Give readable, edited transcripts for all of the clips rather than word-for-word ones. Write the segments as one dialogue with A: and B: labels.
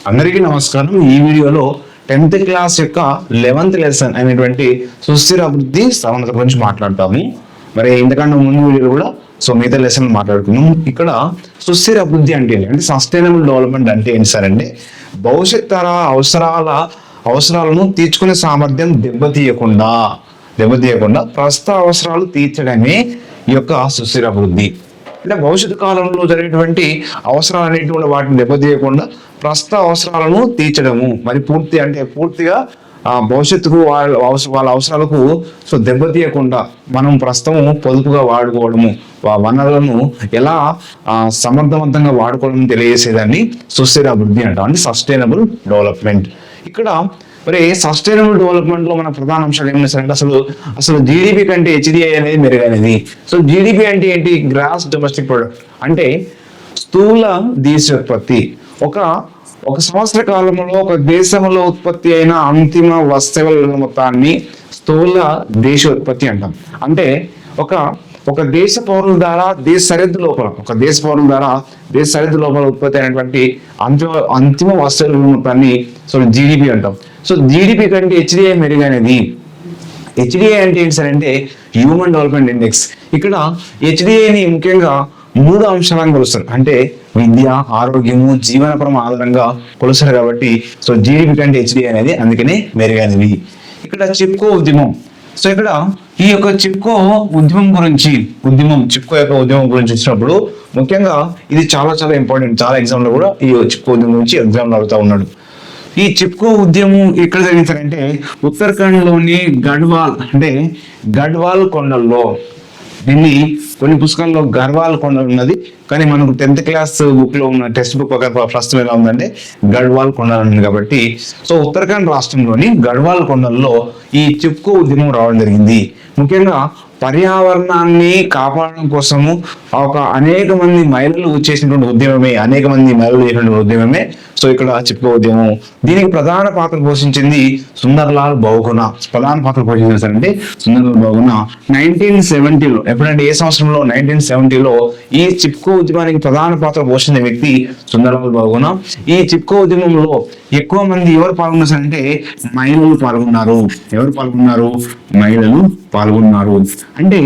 A: అందరికీ నమస్కారం. ఈ వీడియోలో 10th క్లాస్ యొక్క 11th లెసన్ అయినటువంటి సుస్థిర అభివృద్ధి సమానత గురించి మాట్లాడతాము. మరి ఇంతకన్నా ముందు వీడియోలో కూడా మిగతా లెసన్ మాట్లాడుకున్నాం. ఇక్కడ సుస్థిర అభివృద్ధి అంటే సస్టైనబుల్ డెవలప్మెంట్ అంటే ఏంటి సార్ అంటే భవిష్యత్ తర అవసరాలను తీర్చుకునే సామర్థ్యం దెబ్బతీయకుండా ప్రస్తుత అవసరాలు తీర్చడమే ఈ యొక్క సుస్థిర అభివృద్ధి. అంటే భవిష్యత్తు కాలంలో జరిగేటువంటి అవసరాలు అనేటువంటి వాటిని దెబ్బతీయకుండా ప్రస్తుత అవసరాలను తీర్చడము, మరి పూర్తిగా భవిష్యత్తుకు వాళ్ళ అవసరాలకు దెబ్బతీయకుండా మనం ప్రస్తుతం పొదుపుగా వాడుకోవడము, వనరులను ఎలా సమర్థవంతంగా వాడుకోవడం తెలియజేసేదాన్ని సుస్థిర అభివృద్ధి అంటాం, అంటే సస్టైనబుల్ డెవలప్మెంట్. ఇక్కడ మరి సస్టైనబుల్ డెవలప్మెంట్ లో మన ప్రధాన అంశాలు ఏమి సార్ అంటే అసలు జీడిపి కంటే హెచ్డిఐ అనేది మెరుగైనది. జీడిపి అంటే ఏంటి? గ్రాస్ డొమెస్టిక్ ప్రొడక్ట్, అంటే స్థూల దేశోత్పత్తి. ఒక సంవత్సర కాలంలో ఒక దేశంలో ఉత్పత్తి అయిన అంతిమ వస్తువుల మొత్తాన్ని స్థూల దేశోత్పత్తి అంటాం. అంటే ఒక దేశ పౌరుల ద్వారా దేశ సరిహద్దు లోపల ఉత్పత్తి అయినటువంటి అంతిమ వస్తువుల మొత్తాన్ని జీడిపి అంటాం. జీడిపి కంటే హెచ్డిఐ మెరుగైనది. హెచ్డిఐ అంటే ఏంటి సార్ అంటే హ్యూమన్ డెవలప్మెంట్ ఇండెక్స్. ఇక్కడ హెచ్డిఐని ముఖ్యంగా 3 అంశాలను కొలుస్తారు, అంటే విద్య, ఆరోగ్యము, జీవనపరం ఆధారంగా కొలుస్తారు. కాబట్టి జీడిపి కంటే హెచ్డిఐ అనేది అందుకనే మెరుగైనది. ఇక్కడ చిప్కో ఉద్యమం. ఇక్కడ ఈ యొక్క చిప్కో ఉద్యమం గురించి వచ్చినప్పుడు ముఖ్యంగా ఇది చాలా ఇంపార్టెంట్. చాలా ఎగ్జామ్ లో కూడా ఈ చిప్కో ఉద్యమం గురించి ఎగ్జామ్ లో అడుగుతా ఉన్నాడు. ఈ చిప్కో ఉద్యమం ఎక్కడ జరిగిందంటే ఉత్తరాఖండ్ లోని గడ్వాల్ కొండల్లో. దీన్ని కొన్ని పుస్తకాల్లో గర్వాల్ కొండలు ఉన్నది, కానీ మనకు 10th క్లాస్ బుక్ లో ఉన్న టెక్స్ట్ బుక్ ప్రస్తుతం ఎలా ఉందంటే గడ్వాల్ కొండలు ఉంది. కాబట్టి ఉత్తరాఖండ్ రాష్ట్రంలోని గడ్వాల్ కొండల్లో ఈ చిప్కో ఉద్యమం రావడం జరిగింది. ముఖ్యంగా పర్యావరణాన్ని కాపాడడం కోసము అనేక మంది మహిళలు చేసినటువంటి ఉద్యమమే ఇక్కడ చిప్కో ఉద్యమం. దీనికి ప్రధాన పాత్ర పోషించింది సుందర్లాల్ బహుగుణ. 1970లో, ఎప్పుడంటే ఏ సంవత్సరంలో? 1970లో ఈ చిప్కో ఉద్యమానికి ప్రధాన పాత్ర పోషించిన వ్యక్తి సుందర్లాల్ బహుగుణ. ఈ చిప్కో ఉద్యమంలో ఎక్కువ మంది ఎవరు పాల్గొన్నారంటే మహిళలు పాల్గొన్నారు. మహిళలు పాల్గొన్నారు. అంటే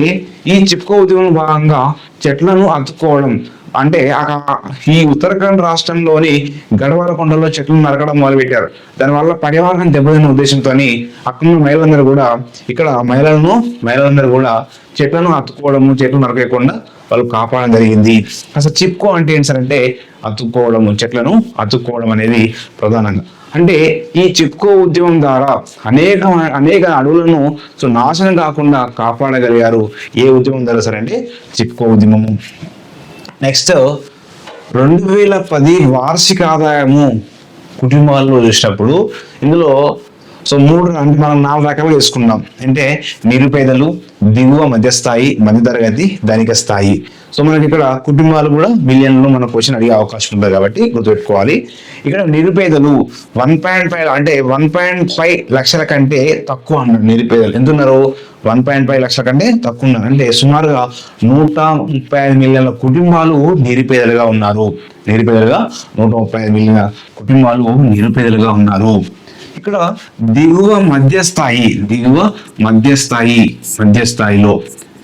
A: ఈ చిప్కో ఉద్యమంలో భాగంగా చెట్లను అతుక్కోవడం, అంటే ఈ ఉత్తరాఖండ్ రాష్ట్రంలోని గడ్వాల కొండల్లో చెట్లను నరకడం మొదలుపెట్టారు. దానివల్ల పర్యావరణం దెబ్బతిన్న ఉద్దేశంతో అక్కడ మహిళలందరూ కూడా చెట్లను అతుక్కోవడము, చెట్లు నరకకుండా వాళ్ళు కాపాడడం జరిగింది. అసలు చిప్కో అంటే ఏంటి సార్ అంటే చెట్లను అతుక్కోవడం అనేది ప్రధానంగా. అంటే ఈ చిప్కో ఉద్యమం ద్వారా అనేక అడవులను నాశనం కాకుండా కాపాడగలిగారు. ఏ ఉద్యమం ద్వారా సార్ అంటే చిప్కో ఉద్యమము. నెక్స్ట్ 2010 వార్షిక ఆదాయము కుటుంబాల్లో చూసినప్పుడు ఇందులో 3 అంటే మనం 4 రకాలుగా వేసుకున్నాం. అంటే నిరుపేదలు, దిగువ మధ్యస్థాయి, మధ్యతరగతి, ధనిక స్థాయి. మనకి ఇక్కడ కుటుంబాలు కూడా మిలియన్లో మన క్వశ్చన్ అడిగే అవకాశం ఉంటుంది కాబట్టి గుర్తుపెట్టుకోవాలి. ఇక్కడ నిరుపేదలు 1.5 అంటే 1.5 లక్షల కంటే తక్కువ అన్నారు. నిరుపేదలు ఎంత ఉన్నారు? 1.5 లక్షల కంటే తక్కువ ఉన్నారు. అంటే సుమారుగా 135 మిలియన్ల కుటుంబాలు నిరుపేదలుగా ఉన్నారు. 135 మిలియన్ల కుటుంబాలు నిరుపేదలుగా ఉన్నారు. ఇక్కడ దిగువ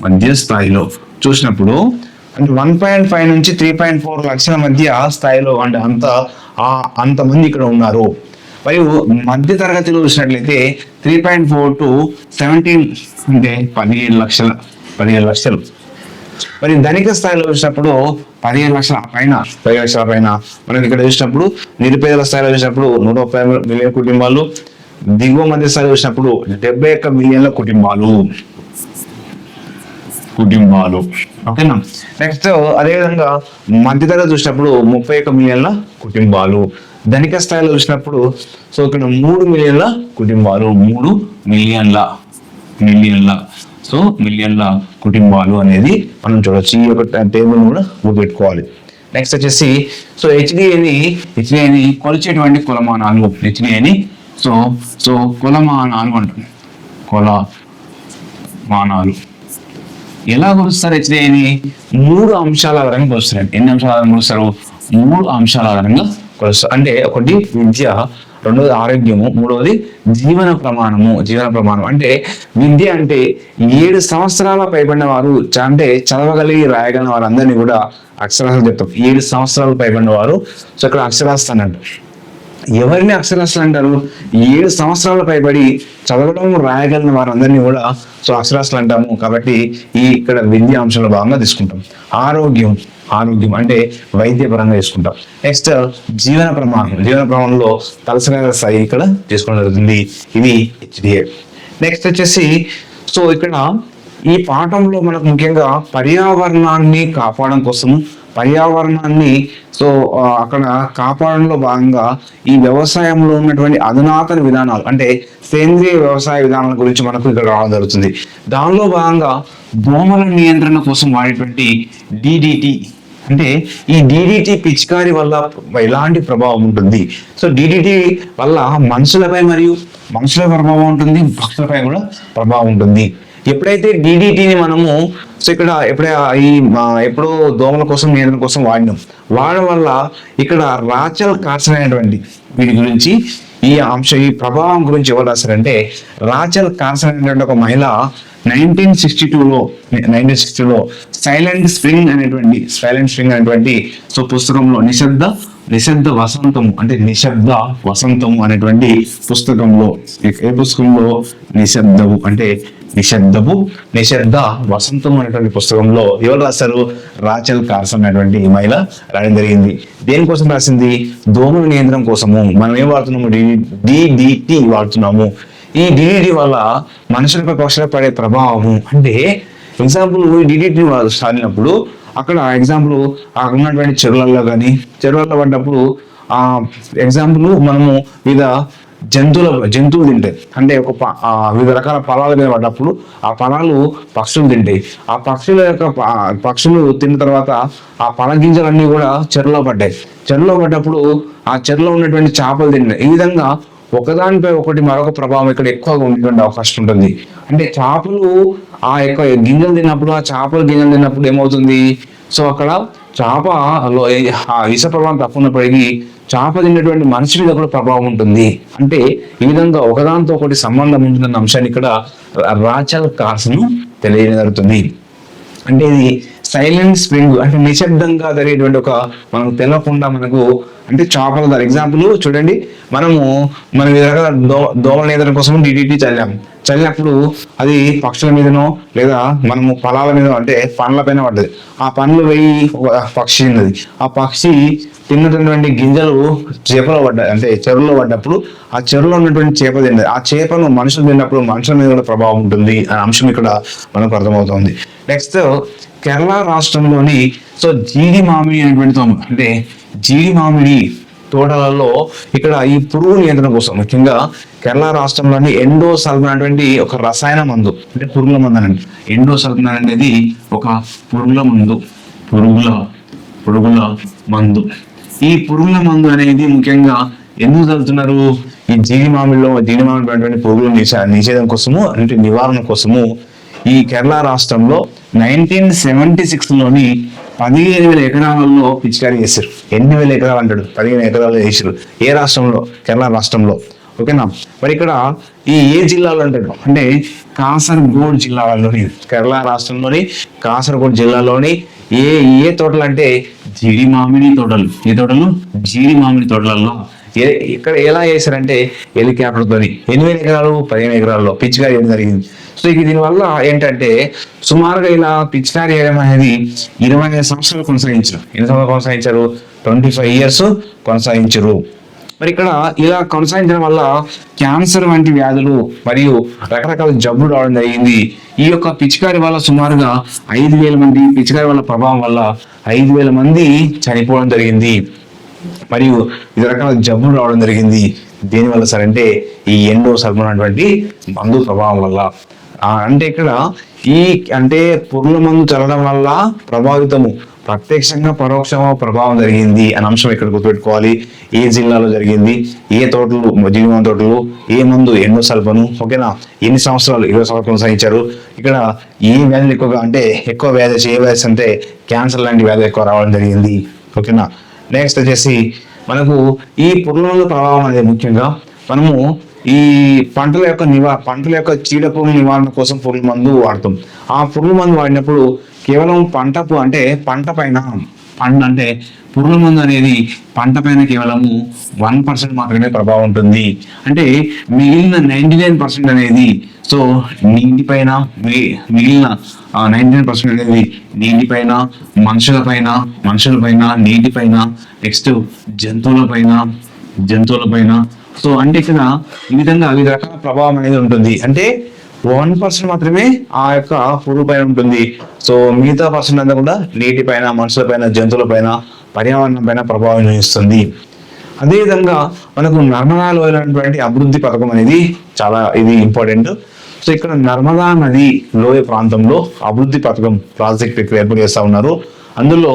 A: మధ్యస్థాయిలో చూసినప్పుడు అంటే 1.5 నుంచి 3.4 లక్షల మధ్య స్థాయిలో అంటే అంతమంది ఇక్కడ ఉన్నారు. మరియు మధ్య తరగతిలో చూసినట్లయితే 3.4 to 17 అంటే 17 లక్షలు. మరి ధనిక స్థాయిలో చూసినప్పుడు 15 లక్షల పైన. మనం ఇక్కడ చూసినప్పుడు నిరుపేదల స్థాయిలో చూసినప్పుడు 130 మిలియన్ కుటుంబాలు, దిగువ మధ్య స్థాయిలో చూసినప్పుడు 71 మిలియన్ల కుటుంబాలు. ఓకేనా? నెక్స్ట్ అదేవిధంగా మధ్యతరగతి చూసినప్పుడు 31 మిలియన్ల కుటుంబాలు. ధనిక స్థాయిలో చూసినప్పుడు ఇక్కడ 3 మిలియన్ల కుటుంబాలు. 3 మిలియన్ల కుటుంబాలు అనేది మనం చూడొచ్చు. ఈ యొక్క టేబుల్ కూడా గుర్తుపెట్టుకోవాలి. నెక్స్ట్ వచ్చేసి హెచ్డిఐని కొలిచేటువంటి కొలమానాలు. హెచ్డిఐని కొలమానాలు అంటాం. కొలమానాలు ఎలా కొలుస్తారు? హెచ్డిఐని 3 అంశాల ఆధారంగా కొలుస్తారు. ఎన్ని అంశాల ఆధారంగా కొలుస్తారు? 3 అంశాల ఆధారంగా కొలెస్ట్రాల్. అంటే ఒకటి విద్య, రెండవది ఆరోగ్యము, మూడవది జీవన ప్రమాణం అంటే విద్య అంటే 7 సంవత్సరాల పైబడిన వారు అంటే చదవగలిగి రాయగలిగిన వారందరినీ కూడా అక్షరాస్యులు చెప్తాం. 7 సంవత్సరాలు పైబడిన వారు సో ఇక్కడ అక్షరాస్యులు అన్నట్టు. ఎవరిని అక్షరాస్యులు అంటారు? 7 సంవత్సరాల పైబడి చదవడం రాయగలిగిన వారందరినీ కూడా సో అక్షరాస్యులు అంటాము. కాబట్టి ఇక్కడ విద్యా అంశంలో భాగంగా తీసుకుంటాం. ఆరోగ్యం అంటే వైద్యపరంగా తీసుకుంటాం. నెక్స్ట్ జీవన ప్రమాణంలో తలసరి స్థాయి ఇక్కడ తీసుకోవడం జరుగుతుంది. ఇది HDA. నెక్స్ట్ వచ్చేసి సో ఇక్కడ ఈ పాఠంలో మనకు ముఖ్యంగా పర్యావరణాన్ని కాపాడడం కోసము సో అక్కడ కాపాడంలో భాగంగా ఈ వ్యవసాయంలో ఉన్నటువంటి అధునాతన విధానాలు అంటే సేంద్రియ వ్యవసాయ విధానాల గురించి మనకు ఇక్కడ రావడం జరుగుతుంది. దానిలో భాగంగా దోమల నియంత్రణ కోసం వాడేటువంటి DDT అంటే ఈ DDT పిచికారి వల్ల ఎలాంటి ప్రభావం ఉంటుంది? సో DDT వల్ల మనుషులపై ప్రభావం ఉంటుంది, పక్షులపై కూడా ప్రభావం ఉంటుంది. ఎప్పుడైతే DDTని మనము సో ఇక్కడ ఎప్పుడో దోమల కోసం నియంత్రణ కోసం వాడడం వల్ల ఇక్కడ రాచల్ కార్సన్ అనేటువంటి వీటి గురించి ఈ ప్రభావం గురించి ఎవరు రాశారంటే రాచల్ కార్సన్ అనేటువంటి ఒక మహిళ 1960లో సైలెంట్ స్ప్రింగ్ అనేటువంటి సో పుస్తకంలో నిశ్శబ్ద వసంతము అనేటువంటి పుస్తకంలో నిశ్శబ్ద వసంతం అనేటువంటి పుస్తకంలో ఎవరు రాశారు? రాచల్ కార్సన్ అనేటువంటి మహిళ రాయడం జరిగింది. దేనికోసం రాసింది? దోమల నియంత్రణ కోసము. మనం ఏం వాడుతున్నాము? DDT వాడుతున్నాము. ఈ DDT వల్ల మనుషులపై పక్షులపై పడే ప్రభావము అంటే ఎగ్జాంపుల్ DDT సాధినప్పుడు అక్కడ ఎగ్జాంపుల్ ఉన్నటువంటి చెరువులలో పడ్డప్పుడు ఎగ్జాంపుల్ మనము వివిధ జంతువులు తింటాయి. అంటే వివిధ రకాల ఫలాల మీద పడ్డప్పుడు ఆ ఫలాలు పక్షులు తింటాయి. ఆ పక్షులు తిన్న తర్వాత ఆ ఫల గింజలన్నీ కూడా చెరువులో పడ్డప్పుడు ఆ చెరువులో ఉన్నటువంటి చేపలు తింటాయి. ఈ విధంగా ఒకదానిపై ఒకటి మరొక ప్రభావం ఇక్కడ ఎక్కువగా ఉండేటువంటి అవకాశం ఉంటుంది. అంటే చేపలు ఆ యొక్క గింజలు తిన్నప్పుడు ఏమవుతుంది? సో అక్కడ చేపలో ఆ విష ప్రభావం తక్కువ ఉన్నప్పటికీ చేప తిన్నటువంటి మనిషి మీద కూడా ప్రభావం ఉంటుంది. అంటే ఈ విధంగా ఒకదానితో ఒకటి సంబంధం ఉంటుందన్న అంశాన్ని ఇక్కడ రాచల్ కార్సన్ తెలియజేయగలుగుతుంది. అంటే ఇది సైలెంట్ స్ప్రింగ్ అంటే నిశ్శబ్దంగా జరిగేటువంటి మనకు తెలియకుండా మనకు అంటే చేపల ద్వారా ఎగ్జాంపుల్ చూడండి. మన దోమల నియంత్రణ కోసం DDT చల్లినప్పుడు అది పక్షుల మీదనో లేదా మనము పొలాల మీద అంటే పండ్ల పైన పడ్డది. ఆ పండ్లు వేయి పక్షి తిన్నది. ఆ పక్షి తిన్నటువంటి గింజలు చేపలో పడ్డాయి. అంటే చెరువులో పడ్డప్పుడు ఆ చెరువులో ఉన్నటువంటి చేప తిన్నది. ఆ చేపను మనుషులు తిన్నప్పుడు మనుషుల మీద కూడా ప్రభావం ఉంటుంది అనే అంశం ఇక్కడ మనకు అర్థమవుతుంది. నెక్స్ట్ కేరళ రాష్ట్రంలోని సో జీడి మామిడి అనేటువంటి అంటే జీడి మామిడి తోటలలో ఇక్కడ ఈ పురుగు నియంత్రణ కోసం ముఖ్యంగా కేరళ రాష్ట్రంలోని ఎండోసల్ఫాన్ అనేటువంటి ఒక రసాయన మందు అంటే పురుగుల మందు అనండి. ఎండోసల్ఫాన్ అనేది ఒక పురుగుల మందు. ఈ పురుగుల మందు అనేది ముఖ్యంగా ఎందుకు చల్లుతున్నారు? ఈ జీడి మామిడి పురుగుల నిషేధం కోసము అంటే నివారణ కోసము ఈ కేరళ రాష్ట్రంలో 1976లోని 15,000 ఎకరాలలో పిచికారీ చేశారు. 8,000 ఎకరాలు అంటాడు, 15 ఎకరాలు చేశారు. ఏ రాష్ట్రంలో? కేరళ రాష్ట్రంలో. ఓకేనా? మరి ఇక్కడ ఏ జిల్లాలో అంటాడు అంటే కాసర్గోడ్ జిల్లాలోని కేరళ రాష్ట్రంలోని కాసర్గోడ్ జిల్లాలోని ఏ తోటలు అంటే జీడి మామిడి తోటలు. ఏ తోటలు? జీడి మామిడి తోటలలో ఇక్కడ ఎలా చేశారంటే హెలికాప్టర్తో 8,000 ఎకరాలు 15 ఎకరాల్లో పిచికారీ చేయడం జరిగింది. సో దీనివల్ల ఏంటంటే సుమారుగా ఇలా పిచికారీ చేయడం అనేది 25 సంవత్సరాలు కొనసాగించారు. ఎన్ని సంవత్సరాలు కొనసాగించారు? 25 years కొనసాగించారు. మరి ఇక్కడ ఇలా కొనసాగించడం వల్ల క్యాన్సర్ వంటి వ్యాధులు మరియు రకరకాల జబ్బులు రావడం జరిగింది. ఈ యొక్క పిచికారి వల్ల సుమారుగా 5,000 మంది పిచికారి వల్ల ప్రభావం వల్ల 5,000 మంది చనిపోవడం జరిగింది. మరియు వివిధ రకాల జబ్బులు రావడం జరిగింది. దేనివల్ల సార్ అంటే ఈ ఎండోసల్ఫాన్ అనేటువంటి మందు ప్రభావం వల్ల. అంటే ఇక్కడ అంటే పురుగుల మందు చల్లడం వల్ల ప్రభావితము ప్రత్యక్షంగా పరోక్షంగా ప్రభావం జరిగింది అనే అంశం ఇక్కడ గుర్తుపెట్టుకోవాలి. ఏ జిల్లాలో జరిగింది, ఏ తోటలు జీడిమామిడి తోటలు, ఏ మందు ఎండోసల్ఫాన్. ఓకేనా? ఎన్ని సంవత్సరాలు? 20 సంవత్సరాలు కొనసాగించారు. ఇక్కడ ఏ వ్యాధులు ఎక్కువగా అంటే ఎక్కువ వ్యాధి అంటే క్యాన్సర్ లాంటి వ్యాధులు ఎక్కువ రావడం జరిగింది. ఓకేనా? నెక్స్ట్ వచ్చేసి మనకు ఈ పురుగుల మందు ప్రభావం అనేది ముఖ్యంగా మనము ఈ పంటల యొక్క చీడపురుగు నివారణ కోసం పురుగుల మందు వాడతాం. ఆ పురుగుల మందు వాడినప్పుడు కేవలం పంట పైన అంటే పురుగుల మందు అనేది పంట పైన కేవలము 1% మాత్రమే ప్రభావం ఉంటుంది. అంటే మిగిలిన 99% అనేది సో నీటిపైన మిగిలిన 99% అనేది నీటిపైన, మనుషులపైన, నీటిపైన, నెక్స్ట్ జంతువులపైన సో అంటే ఇక్కడ ఈ విధంగా వివిధ రకాల ప్రభావం అనేది ఉంటుంది. అంటే 1% మాత్రమే ఆ యొక్క పురుగు పైన ఉంటుంది. సో మిగతా పర్సెంట్ అంతా కూడా నీటిపైన, మనుషులపైన, జంతువులపైన, పర్యావరణం పైన ప్రభావం చూపిస్తుంది. అదేవిధంగా మనకు నర్మదా లోయటువంటి అభివృద్ధి పథకం అనేది ఇది ఇంపార్టెంట్. సో ఇక్కడ నర్మదా నది లోయ ప్రాంతంలో అభివృద్ధి పథకం ప్రాజెక్ట్ ఇక్కడ ఏర్పాటు చేస్తా ఉన్నారు. అందులో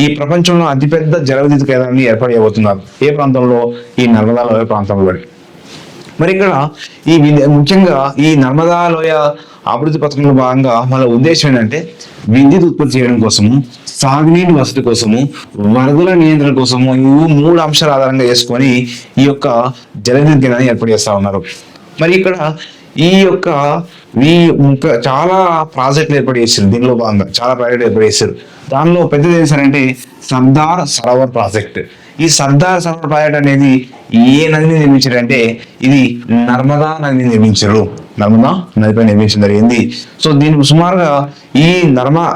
A: ఈ ప్రపంచంలో అతిపెద్ద జల విద్యుత్ కేంద్రాన్ని ఏర్పాటు చేయబోతున్నారు. ఏ ప్రాంతంలో? ఈ నర్మదా లోయ ప్రాంతంలో. మరి ఇక్కడ ముఖ్యంగా ఈ నర్మదా లోయ అభివృద్ధి పథకంలో భాగంగా మన ఉద్దేశం ఏంటంటే విద్యుత్ ఉత్పత్తి చేయడం కోసము, సాగునీటి వసతి కోసము, వరదల నియంత్రణ కోసము ఈ 3 అంశాల ఆధారంగా చేసుకొని ఈ యొక్క జల విద్యుత్ కేంద్రాన్ని ఏర్పాటు చేస్తా ఉన్నారు. మరి ఇక్కడ చాలా ప్రాజెక్టులు ఏర్పాటు చేశారు. దీనిలో భాగంగా చాలా ప్రాజెక్టులు ఏర్పాటు చేశారు. దానిలో పెద్దది ఏంటంటే సర్దార్ సరోవర్ ప్రాజెక్ట్. ఈ సర్దార్ సరోవర్ ప్రాజెక్ట్ అనేది ఏ నదిని నిర్మించారంటే ఇది నర్మదా నదిని నిర్మించారు. నర్మదా నదిపై నిర్మించడం జరిగింది. సో దీనికి సుమారుగా ఈ నర్మదా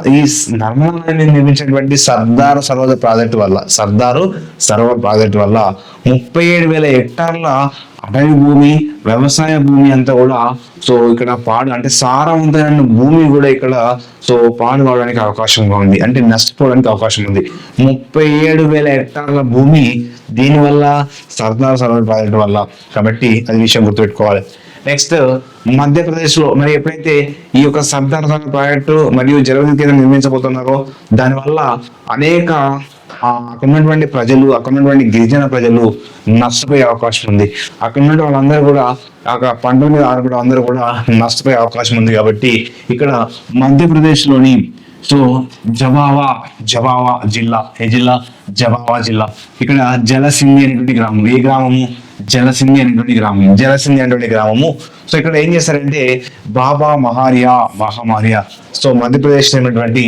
A: నదిని నిర్మించినటువంటి సర్దార్ సరోవర్ ప్రాజెక్టు వల్ల 37,000 హెక్టార్ల అటవీ భూమి, వ్యవసాయ భూమి అంతా కూడా సో ఇక్కడ అంటే సారవంతమైన భూమి కూడా ఇక్కడ సో పాడు కావడానికి అవకాశంగా ఉంది. అంటే నష్టపోవడానికి అవకాశం ఉంది. 37,000 హెక్టార్ల భూమి దీనివల్ల సర్దార్ సరోవర్ ప్రాజెక్టు వల్ల. కాబట్టి అది విషయం గుర్తుపెట్టుకోవాలి. నెక్స్ట్ మధ్యప్రదేశ్ లో మరి ఎప్పుడైతే ఈ యొక్క సర్దార్ సరోవర్ ప్రాజెక్టు మరియు జల విద్యుత్ కేంద్రం నిర్మించబోతున్నారో దానివల్ల అనేక అక్కడ ఉన్నటువంటి గిరిజన ప్రజలు నష్టపోయే అవకాశం ఉంది. అక్కడ ఉన్న వాళ్ళందరూ కూడా పంటల మీద ఆధారపడే అందరూ కూడా నష్టపోయే అవకాశం ఉంది. కాబట్టి ఇక్కడ మధ్యప్రదేశ్ లోని సో జవావా జిల్లా జవావా జిల్లా ఇక్కడ జలసింధి అనేటువంటి గ్రామం. ఏ గ్రామము? జలసింధి అనేటువంటి గ్రామము. సో ఇక్కడ ఏం చేస్తారంటే బాబా మహామారియా సో మధ్యప్రదేశ్ ఉన్నటువంటి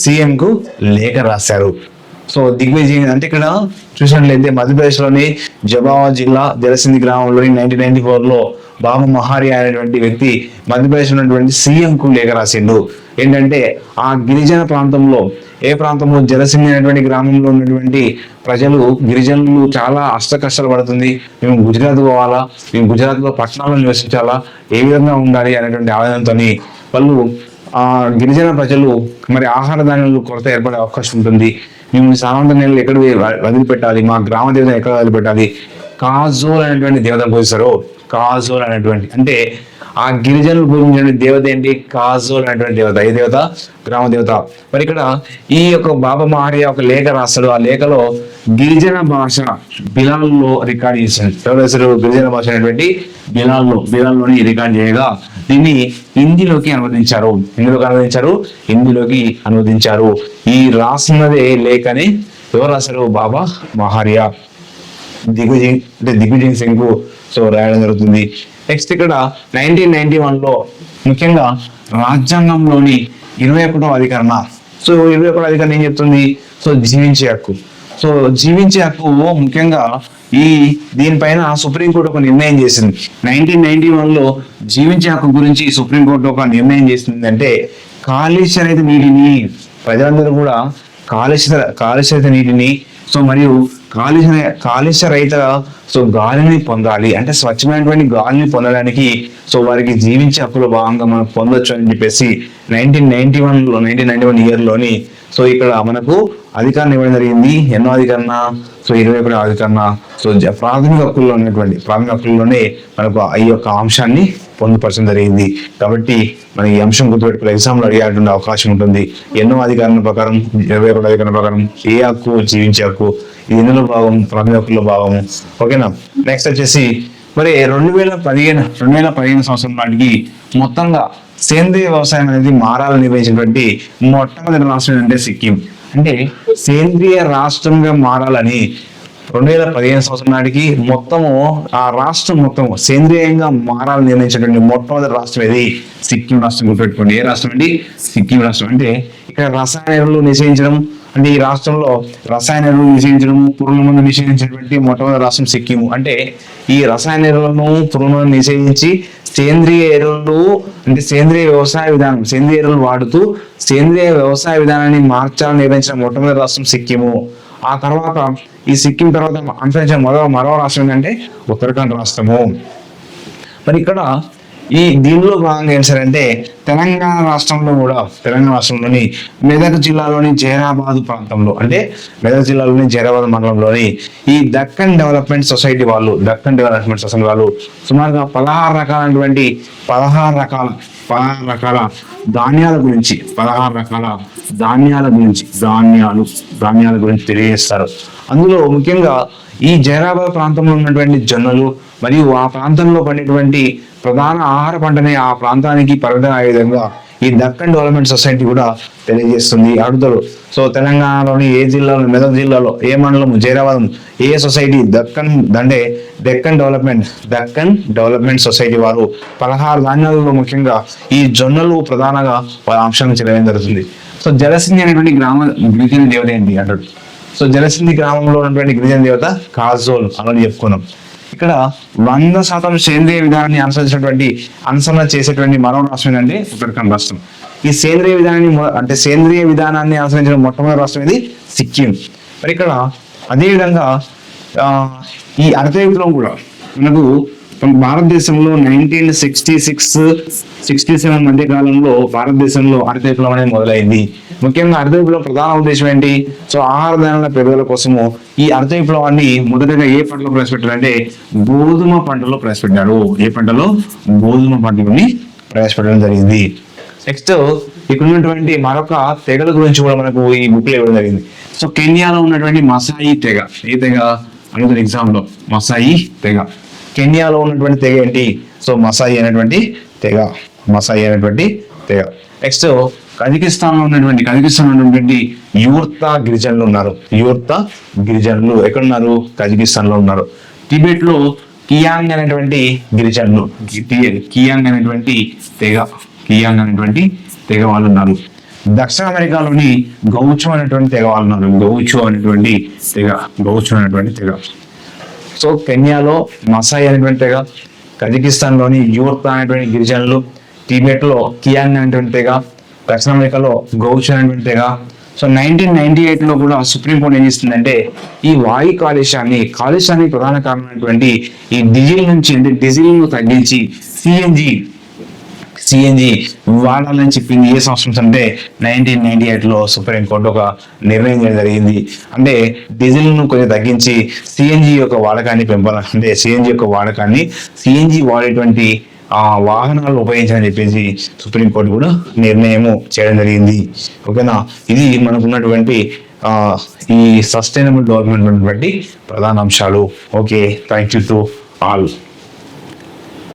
A: సీఎం కు లేఖ రాశారు. సో దిగ్విజయ్ అంటే ఇక్కడ చూసినట్లయితే మధ్యప్రదేశ్ లోని జవావా జిల్లా జలసింధి గ్రామంలోని 1994లో బాబా మహారియా అనేటువంటి వ్యక్తి మధ్యప్రదేశ్ ఉన్నటువంటి సీఎం కు లేఖ రాసిండు. ఏంటంటే ఆ గిరిజన ప్రాంతంలో జలసింధి అనేటువంటి గ్రామంలో ఉన్నటువంటి గిరిజనులు చాలా కష్టాలు పడుతుంది. మేము గుజరాత్ పోవాలా, మేము గుజరాత్ లో పట్టణాల్లో నివసించాలా, ఏ విధంగా ఉండాలి అనేటువంటి ఆవేదనతో వాళ్ళు ఆ గిరిజన ప్రజలు మరి ఆహార ధాన్యాలు కొరత ఏర్పడే అవకాశం ఉంటుంది. మేము సామంత నీళ్ళు ఎక్కడ వదిలిపెట్టాలి, మా గ్రామ దేవత ఎక్కడ వదిలిపెట్టాలి? కాజోల్ అనేటువంటి దేవతను పూజిస్తారు. కాజోల్ అనేటువంటి అంటే ఆ గిరిజనులు పూజించిన దేవత ఏంటి? కాజోల్ అనేటువంటి దేవత. ఏ దేవత? గ్రామ దేవత. మరి ఇక్కడ ఈ యొక్క బాబా మహారియా ఒక లేఖ రాస్తాడు. ఆ లేఖలో గిరిజన భాష బిలాల్లో రికార్డ్ చేశాడు. ఎవరు? గిరిజన భాష అనేటువంటి బిలాల్లోని రికార్డ్ చేయగా దీన్ని హిందీలోకి అనువదించారు. ఈ రాసినదే లేఖని ఎవరు రాశారు? బాబా మహారియా దిగ్విజయ్ సింగ్ కు సో రాయడం జరుగుతుంది. నెక్స్ట్ ఇక్కడ 1991లో ముఖ్యంగా రాజ్యాంగంలోని 21వ అధికరణ. సో 21వ అధికరణ ఏం చెప్తుంది? సో జీవించే హక్కు ముఖ్యంగా దీనిపైన సుప్రీంకోర్టు ఒక నిర్ణయం చేసింది. 1991లో జీవించే హక్కు గురించి సుప్రీంకోర్టు ఒక నిర్ణయం చేసింది. అంటే కాలుష్య రహిత నీటిని ప్రజలందరూ కూడా కాలుష్య నీటిని సో మరియు కాలుష్య రహిత సో గాలిని పొందాలి. అంటే స్వచ్ఛమైనటువంటి గాలిని పొందడానికి సో వారికి జీవించే హక్కులో భాగంగా మనం పొందొచ్చు అని చెప్పేసి 1991 ఇయర్లోని సో ఇక్కడ మనకు అధికారం ఇవ్వడం జరిగింది. ఎన్నో అధికరణ? సో 21వ అధికరణ. సో ప్రాథమిక హక్కుల్లోనే మనకు ఈ యొక్క అంశాన్ని పొందుపరచడం జరిగింది. కాబట్టి మన ఈ అంశం గుర్తుపెట్టుకుని ఎగ్జామ్లో అడిగేటువంటి అవకాశం ఉంటుంది. ఎన్నో అధికారుల ప్రకారం 21వ అధికరణ ప్రకారం ఏ హక్కు? జీవించే హక్కు. ఇది ఎందులో భాగం? ప్రాథమిక హక్కుల్లో భాగము. ఓకేనా? నెక్స్ట్ వచ్చేసి మరి 2015 సంవత్సరం నాటికి మొత్తంగా సేంద్రియ వ్యవసాయం అనేది మారాలని నిర్వహించినటువంటి మొట్టమొదటి రాష్ట్రం అంటే సిక్కిం. అంటే సేంద్రియ రాష్ట్రంగా మారాలని 2015 సంవత్సరం నాటికి మొత్తము ఆ రాష్ట్రం మొత్తం సేంద్రియంగా మారాలని నిర్ణయించినటువంటి మొట్టమొదటి రాష్ట్రం ఇది సిక్కిం రాష్ట్రం. గుర్తుపెట్టుకోండి, ఏ రాష్ట్రం అండి? సిక్కిం రాష్ట్రం. అంటే ఇక్కడ రసాయన ఎరువులు నిషేధించడం, అంటే ఈ రాష్ట్రంలో రసాయన ఎరువులు నిషేధించడం, పురుగుల మందు నిషేధించినటువంటి మొట్టమొదటి రాష్ట్రం సిక్కిం. అంటే ఈ రసాయన ఎరువులను, పురుగుల మందు నిషేధించి సేంద్రియ ఎరువులు, అంటే సేంద్రియ వ్యవసాయ విధానం, సేంద్రియ ఎరువులు వాడుతూ సేంద్రియ వ్యవసాయ విధానాన్ని మార్చాలని నిర్ణయించిన మొట్టమొదటి రాష్ట్రం సిక్కిము. ఆ తర్వాత ఈ సిక్కిం తర్వాత అనుసరించిన మరో రాష్ట్రం ఏంటంటే ఉత్తరాఖండ్ రాష్ట్రము. మరి ఇక్కడ ఈ దీనిలో భాగంగా ఏం సారంటే తెలంగాణ రాష్ట్రంలో కూడా, తెలంగాణ రాష్ట్రంలోని మెదక్ జిల్లాలోని జైరాబాద్ ప్రాంతంలో, అంటే మెదక్ జిల్లాలోని జైరాబాద్ మండలంలోని ఈ దక్కన్ డెవలప్మెంట్ సొసైటీ వాళ్ళు, సుమారుగా 16 రకాల ధాన్యాల గురించి తెలియజేస్తారు. అందులో ముఖ్యంగా ఈ జైరాబాద్ ప్రాంతంలో ఉన్నటువంటి జొన్నలు మరియు ఆ ప్రాంతంలో పండేటువంటి ప్రధాన ఆహార పంటనే ఆ ప్రాంతానికి పరిమితం అయ్యే విధంగా ఈ దక్కన్ డెవలప్మెంట్ సొసైటీ కూడా తెలియజేస్తుంది. అడుగుతారు, సో తెలంగాణలోని ఏ జిల్లాలో, మెదక్ జిల్లాలో ఏ మండలం, జైరాబాద్ ఏ సొసైటీ? డెక్కన్ డెవలప్మెంట్ సొసైటీ వారు 16 ధాన్యాలలో ముఖ్యంగా ఈ జొన్నలు ప్రధానంగా అంశాలను చేయడం జరుగుతుంది. సో జలసింధి అనేటువంటి గిరిజన దేవత ఏంటి అంటాడు. సో జలసింధి గ్రామంలో ఉన్నటువంటి గిరిజన దేవత కాజోల్ అని చెప్పుకున్నాం. ఇక్కడ 100% సేంద్రియ విధానాన్ని అనుసరణ చేసేటువంటి మరో రాష్ట్రం ఏంటంటే ఉత్తరాఖండ్ రాష్ట్రం. ఈ సేంద్రియ విధానాన్ని అనుసరించిన మొట్టమొదటి రాష్ట్రం ఇది సిక్కిం. మరి ఇక్కడ అదేవిధంగా ఈ హరిత విప్లవం కూడా మనకు భారతదేశంలో 1966-67 మధ్య కాలంలో భారతదేశంలో హరిత విప్లవం అనేది మొదలైంది. ముఖ్యంగా హరిత విప్లవం ప్రధాన ఉద్దేశం ఏంటి? సో ఆహార ధాన్యాల పెరుగుదల కోసము ఈ హరిత విప్లవాన్ని మొదటగా ఏ పంటలో ప్రవేశపెట్టారంటే గోధుమ పంటలో ప్రవేశపెట్టారు. ఏ పంటలో? గోధుమ పంటలోని ప్రవేశపెట్టడం జరిగింది. నెక్స్ట్ ఇక్కడ ఉన్నటువంటి మరొక తెగల గురించి కూడా మనకు ఈ బుక్ లో ఇవ్వడం జరిగింది. సో కెన్యాలో ఉన్నటువంటి మసాయి తెగ, ఏ తెగ అనుకున్న ఎగ్జామ్ లో? మసాయి తెగ. కెన్యాలో ఉన్నటువంటి తెగ ఏంటి? సో మసాయి అనేటువంటి తెగ. నెక్స్ట్ కజకిస్తాన్ లో ఉన్నటువంటి యూర్తా గిరిజనులు ఉన్నారు. ఎక్కడున్నారు? కజకిస్తాన్ లో ఉన్నారు. టిబెట్ లో కియాంగ్ అనేటువంటి గిరిజనులు, కియాంగ్ అనేటువంటి తెగ వాళ్ళు ఉన్నారు. దక్షిణ అమెరికాలోని గౌచో అనేటువంటి తెగ వాళ్ళు ఉన్నారు. గౌచో అనేటువంటి తెగ. సో కెన్యాలో మసాయి అనేటువంటి తెగ, కజకిస్తాన్ లోని యూర్తా అనేటువంటి గిరిజనులు, టిబెట్ లో కియాంగ్ అనేటువంటి తెగ, దక్షిణ అమెరికాలో గౌచో అనేటువంటి తెగ. సో 1998 లో కూడా సుప్రీంకోర్టు ఏం చేస్తుందంటే ఈ వాయు కాలుష్యానికి ప్రధాన కారణమైనటువంటి ఈ డీజిల్ ను తగ్గించి సిఎన్జి వాడాలని చెప్పింది. ఏ సంవత్సరం అంటే 1998 లో సుప్రీంకోర్టు ఒక నిర్ణయం చేయడం జరిగింది. అంటే డీజిల్ ను కొంచెం తగ్గించి సిఎన్జి యొక్క వాడకాన్ని సిఎన్జి వాడేటువంటి వాహనాలు ఉపయోగించాలని చెప్పేసి సుప్రీంకోర్టు కూడా నిర్ణయం చేయడం జరిగింది. ఓకేనా, ఇది మనకున్నటువంటి ఈ సస్టైనబుల్ డెవలప్మెంట్ ఉన్నటువంటి ప్రధాన అంశాలు. Okay, thank you to all.